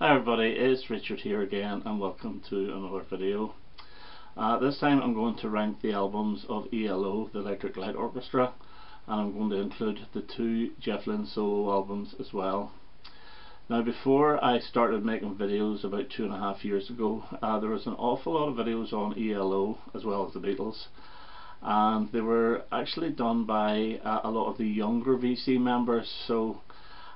Hi everybody, it's Richard here again and welcome to another video. This time I'm going to rank the albums of ELO, the Electric Light Orchestra, and I'm going to include the two Jeff Lynne solo albums as well. Now before I started making videos about 2.5 years ago, there was an awful lot of videos on ELO as well as the Beatles, and they were actually done by a lot of the younger VC members, so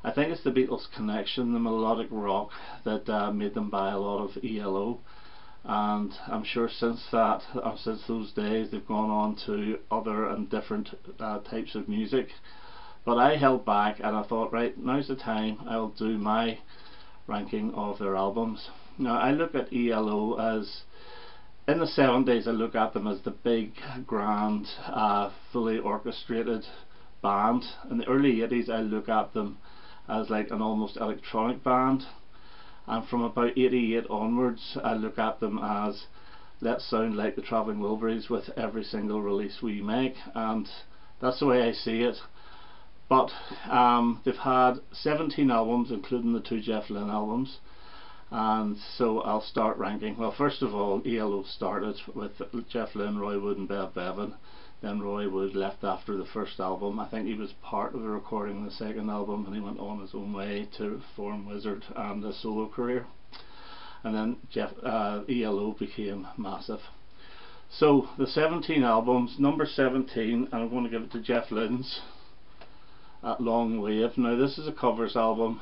I think it's the Beatles connection, the melodic rock, that made them buy a lot of ELO, and I'm sure since those days they've gone on to other and different types of music. But I held back and I thought, right, now's the time, I'll do my ranking of their albums. Now I look at ELO as, in the 70s I look at them as the big, grand, fully orchestrated band. In the early 80s I look at them as like an almost electronic band, and from about 88 onwards I look at them as, let's sound like the Travelling Wilburys with every single release we make, and that's the way I see it. But they've had 17 albums including the two Jeff Lynne albums, and so I'll start ranking. Well, first of all, ELO started with Jeff Lynne, Roy Wood and Bev Bevan. Then Roy Wood left after the first album. I think he was part of the recording of the second album and he went on his own way to form Wizard and a solo career. And then ELO became massive. So the 17 albums, number 17, and I'm going to give it to Jeff Lynne's Long Wave. Now this is a covers album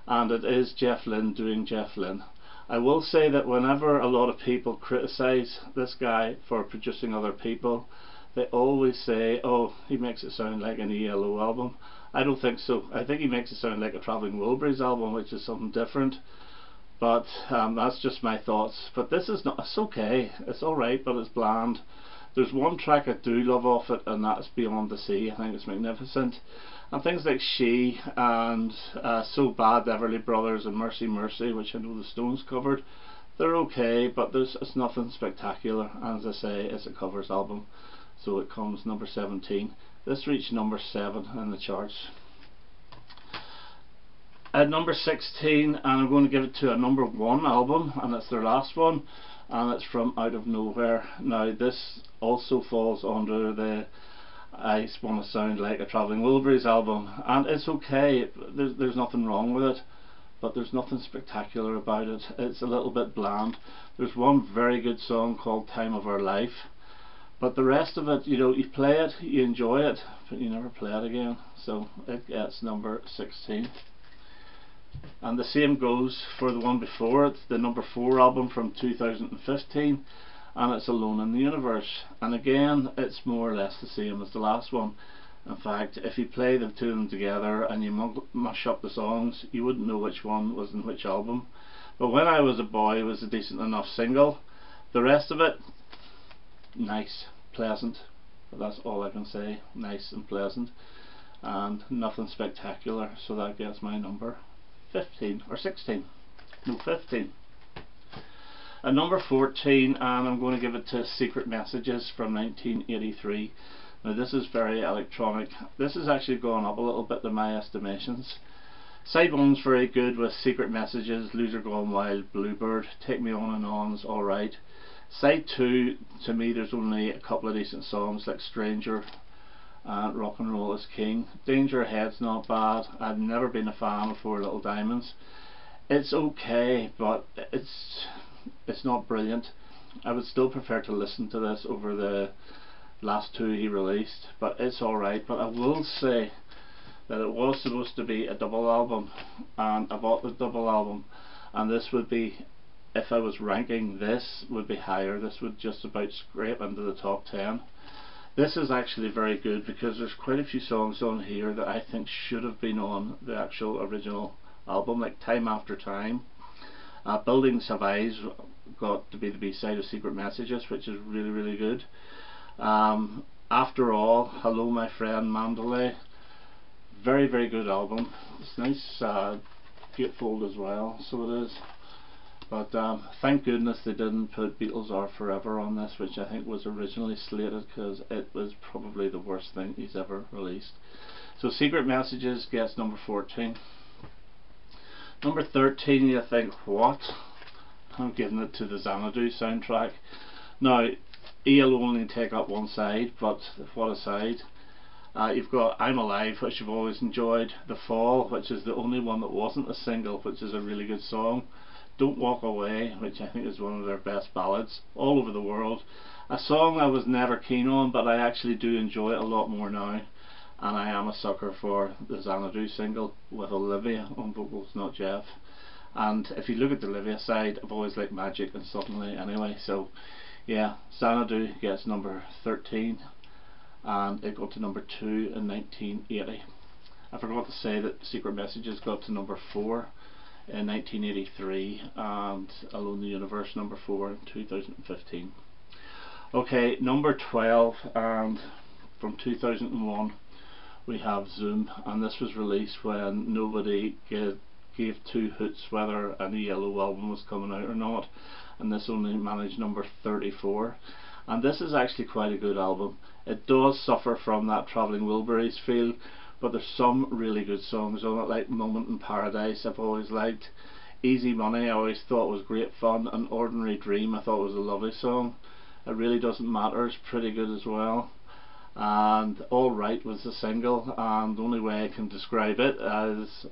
and it is Jeff Lynne doing Jeff Lynne. I will say that whenever a lot of people criticise this guy for producing other people, they always say, oh, he makes it sound like an ELO album. I don't think so. I think he makes it sound like a Travelling Wilburys album, which is something different. But that's just my thoughts. But this is not, it's okay, it's alright, but it's bland. There's one track I do love off it, and that's Beyond the Sea. I think it's magnificent. And things like She and So Bad, the Everly Brothers, and Mercy Mercy, which I know the Stones covered, they're okay, but it's nothing spectacular. And as I say, it's a covers album. So it comes number 17. This reached number 7 in the charts. At number 16, and I'm going to give it to a number 1 album, and it's their last one, and it's from Out of Nowhere. Now this also falls under the I want to sound like a Travelling Wilburys album, and it's okay, there's nothing wrong with it, but there's nothing spectacular about it. It's a little bit bland. There's one very good song called Time of Our Life, but the rest of it, you know, you play it, you enjoy it, but you never play it again. So it gets number 16. And the same goes for the one before it, the number 4 album from 2015, and it's Alone in the Universe. And again, it's more or less the same as the last one. In fact, if you play the two of them together and you mash up the songs, you wouldn't know which one was in which album. But When I Was a Boy was a decent enough single. The rest of it, nice, pleasant, but that's all I can say. Nice and pleasant, and nothing spectacular. So that gets my number 15 or 16. No, 15. At number 14, and I'm going to give it to Secret Messages from 1983. Now this is very electronic. This has actually gone up a little bit in my estimations. Side 1's very good with Secret Messages, Loser Gone Wild, Bluebird, Take Me On and On's alright. Side 2, to me there's only a couple of decent songs like Stranger and Rock and Roll is King. Danger Ahead's not bad. I've never been a fan of Four Little Diamonds. It's okay, but it's not brilliant. I would still prefer to listen to this over the last two he released, but it's alright. But I will say that it was supposed to be a double album, and I bought the double album, and this would be, if I was ranking, this would be higher. This would just about scrape into the top 10. This is actually very good because there's quite a few songs on here that I think should have been on the actual original album, like Time After Time. Buildings Have Eyes got to be the B-side of Secret Messages, which is really, really good. After All, Hello My Friend, Mandalay, very, very good album. It's nice gatefold as well, so it is. But thank goodness they didn't put Beatles Are Forever on this, which I think was originally slated, because it was probably the worst thing he's ever released. So Secret Messages gets number 14. Number 13, you think, what? I'm giving it to the Xanadu soundtrack. Now, ELO only take up one side, but what a side. You've got I'm Alive, which you've always enjoyed, The Fall, which is the only one that wasn't a single, which is a really good song, Don't Walk Away, which I think is one of their best ballads, All Over the World, a song I was never keen on, but I actually do enjoy it a lot more now, and I am a sucker for the Xanadu single with Olivia on vocals, not Jeff. And if you look at the Olivia side, I've always liked Magic and Suddenly anyway, so yeah, Xanadu gets number 13. And it got to number 2 in 1980. I forgot to say that Secret Messages got to number 4 in 1983 and Alone in the Universe number 4 in 2015. Okay, number 12, and from 2001 we have Zoom, and this was released when nobody gave two hoots whether an ELO album was coming out or not, and this only managed number 34. And this is actually quite a good album. It does suffer from that Travelling Wilburys feel, but there's some really good songs on it, like Moment in Paradise I've always liked. Easy Money I always thought was great fun, and Ordinary Dream I thought was a lovely song. It Really Doesn't Matter is pretty good as well. And All Right was the single, and the only way I can describe it is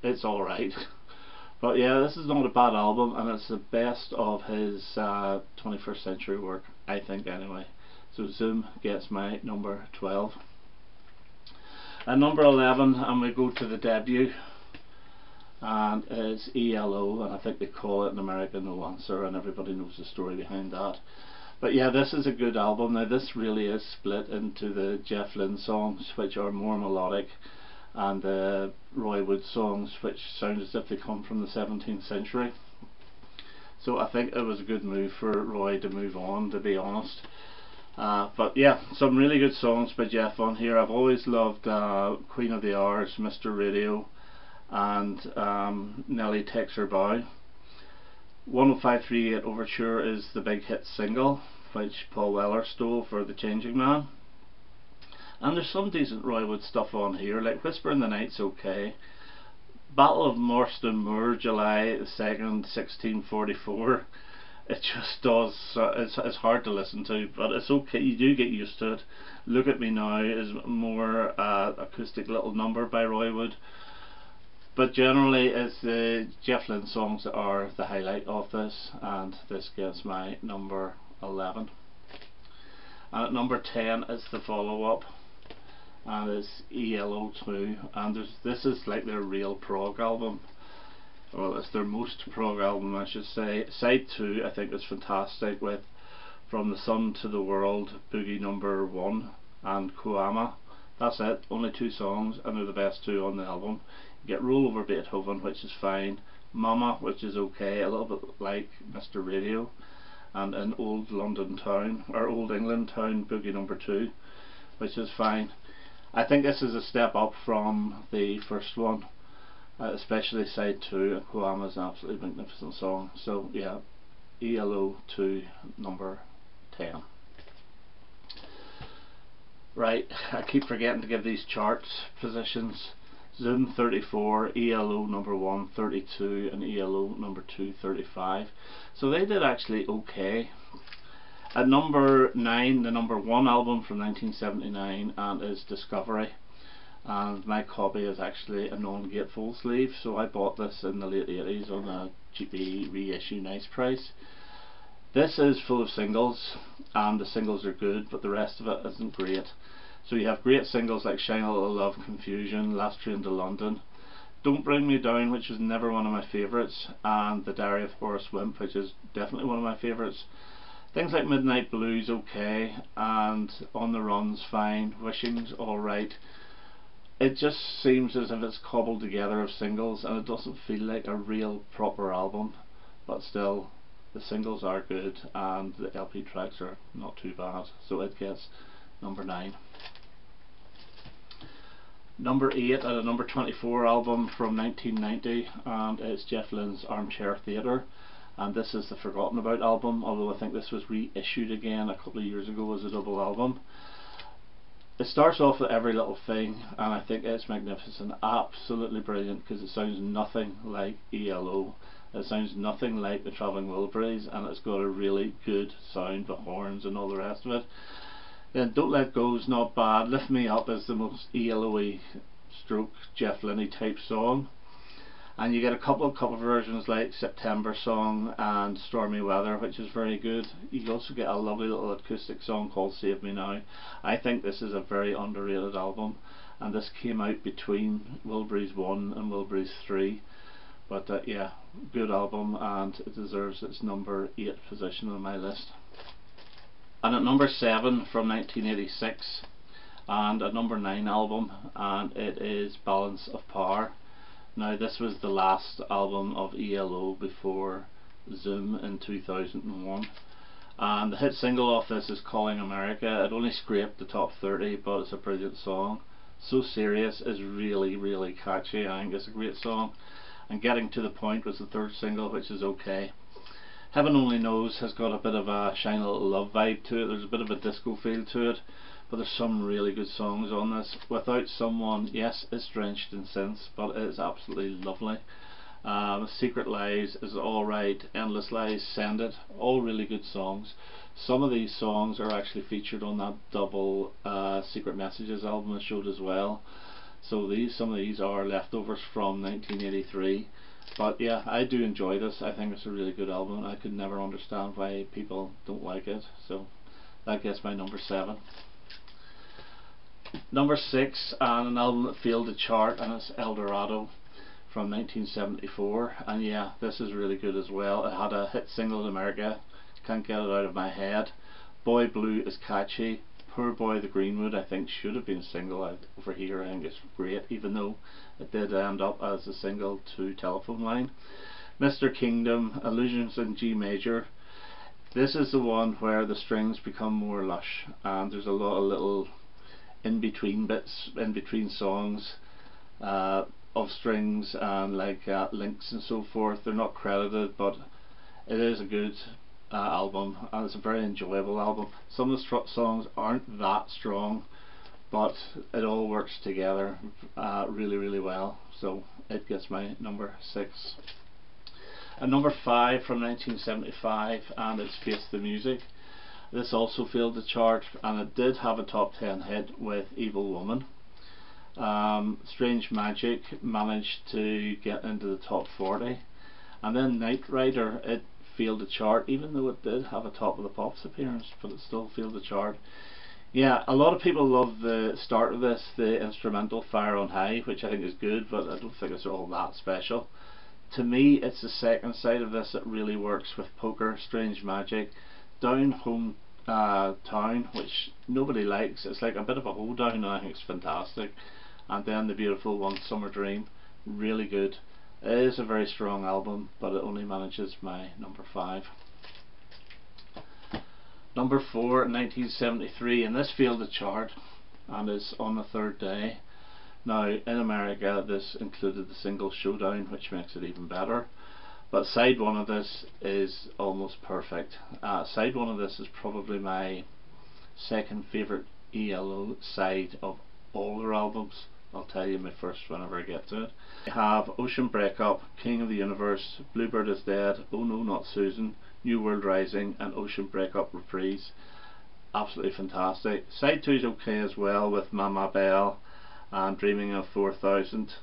it's alright. But yeah, this is not a bad album, and it's the best of his 21st century work, I think anyway. So Zoom gets my number 12. At number 11, and we go to the debut, and it's ELO, and I think they call it in America No Answer, and everybody knows the story behind that. But yeah, this is a good album. Now this really is split into the Jeff Lynne songs, which are more melodic, and the Roy Wood songs, which sound as if they come from the 17th century. So I think it was a good move for Roy to move on, to be honest. But yeah, some really good songs by Jeff on here. I've always loved Queen of the Hours, Mr. Radio, and Nellie Takes Her Bow. 10538 Overture is the big hit single, which Paul Weller stole for The Changing Man. And there's some decent Roy Wood stuff on here, like Whisper in the Night's okay. Battle of Marston Moor, July 2nd, 1644. It just does, it's hard to listen to, but it's okay, you do get used to it. Look at Me Now is more acoustic little number by Roy Wood. But generally it's the Jeff Lynne songs that are the highlight of this, and this gets my number 11. And at number 10 is the follow-up, and it's ELO II, and this is like their real prog album. Well, it's their most prog album, I should say. Side 2 I think is fantastic, with From the Sun to the World, Boogie Number 1 and Koama. That's it, only 2 songs, and they're the best 2 on the album. You get Roll Over Beethoven, which is fine, Mama, which is okay, a little bit like Mr. Radio, and an Old London Town, or Old England Town, Boogie Number 2, which is fine. I think this is a step up from the first one, especially side 2, and Koama is an absolutely magnificent song. So yeah, ELO II, number 10. Right, I keep forgetting to give these charts positions. Zoom 34, ELO number 1 32, and ELO number 2 35. So they did actually okay. At number 9, the number 1 album from 1979, and is Discovery, and my copy is actually a non-gatefold sleeve, so I bought this in the late 80s on a cheapy reissue nice price. This is full of singles, and the singles are good, but the rest of it isn't great. So you have great singles like Shine a Little Love, Confusion, Last Train to London, Don't Bring Me Down, which was never one of my favourites, and The Diary of Horace Wimp, which is definitely one of my favourites. Things like Midnight Blues okay, and On the Run's fine, Wishing's alright. It just seems as if it's cobbled together of singles, and it doesn't feel like a real proper album, but still the singles are good and the LP tracks are not too bad, so it gets number 9. Number 8 at a number 24 album from 1990, and it's Jeff Lynne's Armchair Theatre, and this is the Forgotten About album, although I think this was reissued again a couple of years ago as a double album. It starts off with Every Little Thing, and I think it's magnificent, absolutely brilliant, because it sounds nothing like ELO. It sounds nothing like the Travelling Wilburys, and it's got a really good sound with horns and all the rest of it. Then Don't Let Go's not bad. Lift Me Up is the most ELO-y stroke Jeff Lynne type song. And you get a couple of cover versions like September Song and Stormy Weather, which is very good. You also get a lovely little acoustic song called Save Me Now. I think this is a very underrated album, and this came out between Wilburys 1 and Wilburys 3. But yeah, good album, and it deserves its number 8 position on my list. And at number 7 from 1986, and a number 9 album, and it is Balance of Power. Now this was the last album of ELO before Zoom in 2001, and the hit single off this is Calling America. It only scraped the top 30, but it's a brilliant song. So Serious is really, really catchy. I think it's a great song, and Getting to the Point was the third single, which is okay. Heaven Only Knows has got a bit of a Shine a Little Love vibe to it. There's a bit of a disco feel to it, but there's some really good songs on this. Without Someone, yes, it's drenched in synths, but it is absolutely lovely. Secret Lies is alright, Endless Lies, Send It, all really good songs. Some of these songs are actually featured on that double Secret Messages album I showed as well. So some of these are leftovers from 1983. But yeah, I do enjoy this. I think it's a really good album. I could never understand why people don't like it. So that gets my number 7. Number 6, and an album that failed to chart, and it's El Dorado from 1974. And yeah, this is really good as well. It had a hit single in America, Can't Get It Out of My Head. Boy Blue is catchy. Poor Boy the Greenwood I think should have been a single. Over here I think it's great, even though it did end up as a single to Telephone Line. Mr. Kingdom, Illusions in G Major. This is the one where the strings become more lush, and there's a lot of little in-between bits, in-between songs of strings and like links and so forth. They're not credited, but it is a good album, and it's a very enjoyable album. Some of the songs aren't that strong, but it all works together really, really well. So it gets my number 6. And number 5 from 1975, and it's Face the Music. This also failed to chart, and it did have a top 10 hit with Evil Woman. Strange Magic managed to get into the top 40, and then Night Rider, it failed to chart, even though it did have a Top of the Pops appearance, but it still failed to chart. Yeah, a lot of people love the start of this, the instrumental Fire on High, which I think is good, but I don't think it's all that special. To me, it's the second side of this that really works, with Poker, Strange Magic, Down Home Town, which nobody likes. It's like a bit of a hoedown, and I think it's fantastic. And then the beautiful one, Summer Dream, really good. It is a very strong album, but it only manages my number 5. Number 4, 1973, and this failed to chart, and is on the 3rd day. Now in America this included the single Showdown, which makes it even better. But side 1 of this is almost perfect. Side 1 of this is probably my second favourite ELO side of all their albums. I'll tell you my first whenever I get to it. I have Ocean Breakup, King of the Universe, Bluebird is Dead, Oh No Not Susan, New World Rising, and Ocean Breakup Reprise. Absolutely fantastic. Side 2 is okay as well, with Mama Belle and Dreaming of 4000.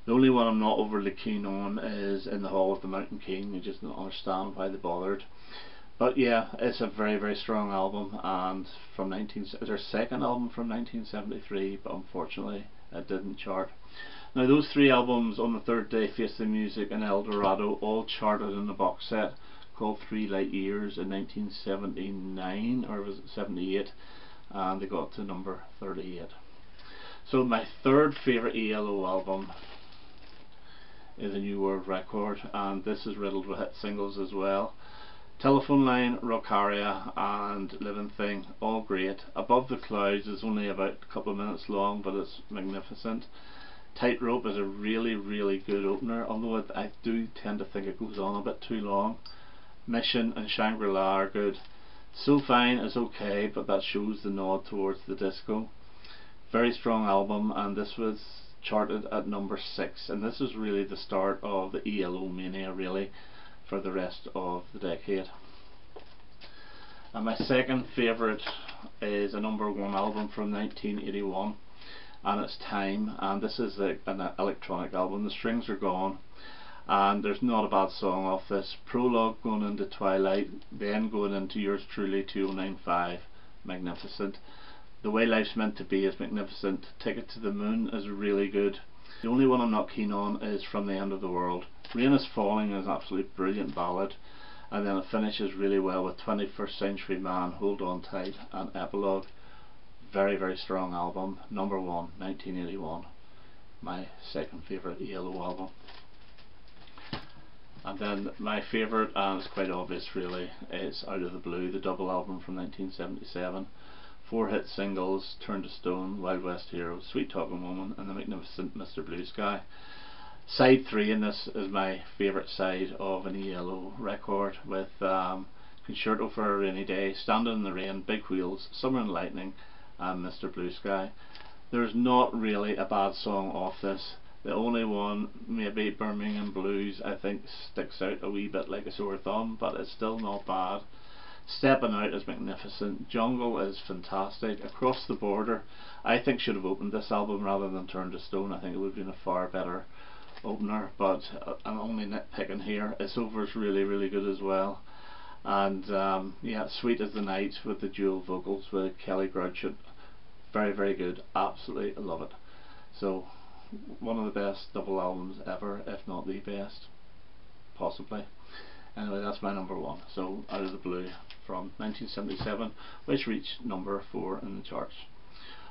The only one I'm not overly keen on is In the Hall of the Mountain King. I just don't understand why they bothered. But yeah, it's a very, very strong album, and from it's their second album from 1973, but unfortunately it didn't chart. Now those 3 albums on the 3rd day, Face the Music and El Dorado, all charted in a box set called 3 Light Years in 1979, or was it 78, and they got to number 38. So my 3rd favourite ELO album is A New World Record, and this is riddled with hit singles as well. Telephone Line, Rockaria and Living Thing, all great. Above the Clouds is only about a couple of minutes long, but it's magnificent. Tightrope is a really, really good opener, although I do tend to think it goes on a bit too long. Mission and Shangri-La are good. So Fine is okay, but that shows the nod towards the disco. Very strong album, and this was charted at number 6, and this is really the start of the ELO mania really for the rest of the decade. And my second favourite is a number 1 album from 1981, and it's Time, and this is an electronic album. The strings are gone and there's not a bad song off this. Prologue going into Twilight, then going into Yours Truly 2095, magnificent. The Way Life's Meant to Be is magnificent. Ticket to the Moon is really good. The only one I'm not keen on is From the End of the World. Rain is Falling is an absolutely brilliant ballad, and then it finishes really well with 21st Century Man, Hold On Tight, and Epilogue. Very, very strong album. Number 1, 1981. My second favourite ELO album. And then my favourite, and it's quite obvious really, is Out of the Blue, the double album from 1977. 4 hit singles: Turn to Stone, Wild West Hero, Sweet Talking Woman, and the magnificent Mr. Blue Sky. Side 3 in this is my favourite side of an ELO record, with Concerto for a Rainy Day, Standing in the Rain, Big Wheels, Summer and Lightning, and Mr. Blue Sky. There's not really a bad song off this. The only one, maybe Birmingham Blues, I think sticks out a wee bit like a sore thumb, but it's still not bad. Stepping Out is magnificent. Jungle is fantastic. Across the Border, I think, should have opened this album rather than Turn to Stone. I think it would have been a far better opener, but I'm only nitpicking here. It's Over's really, really good as well. And yeah, Sweet as the Night with the dual vocals with Kelly Grouchett, very, very good. Absolutely love it. So one of the best double albums ever, if not the best, possibly. Anyway, that's my number 1. So Out of the Blue from 1977, which reached number 4 in the charts.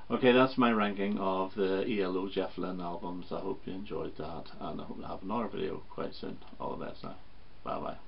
Okay, that's my ranking of the ELO Jeff Lynne albums. I hope you enjoyed that, and I hope to have another video quite soon. All the best now. Bye bye.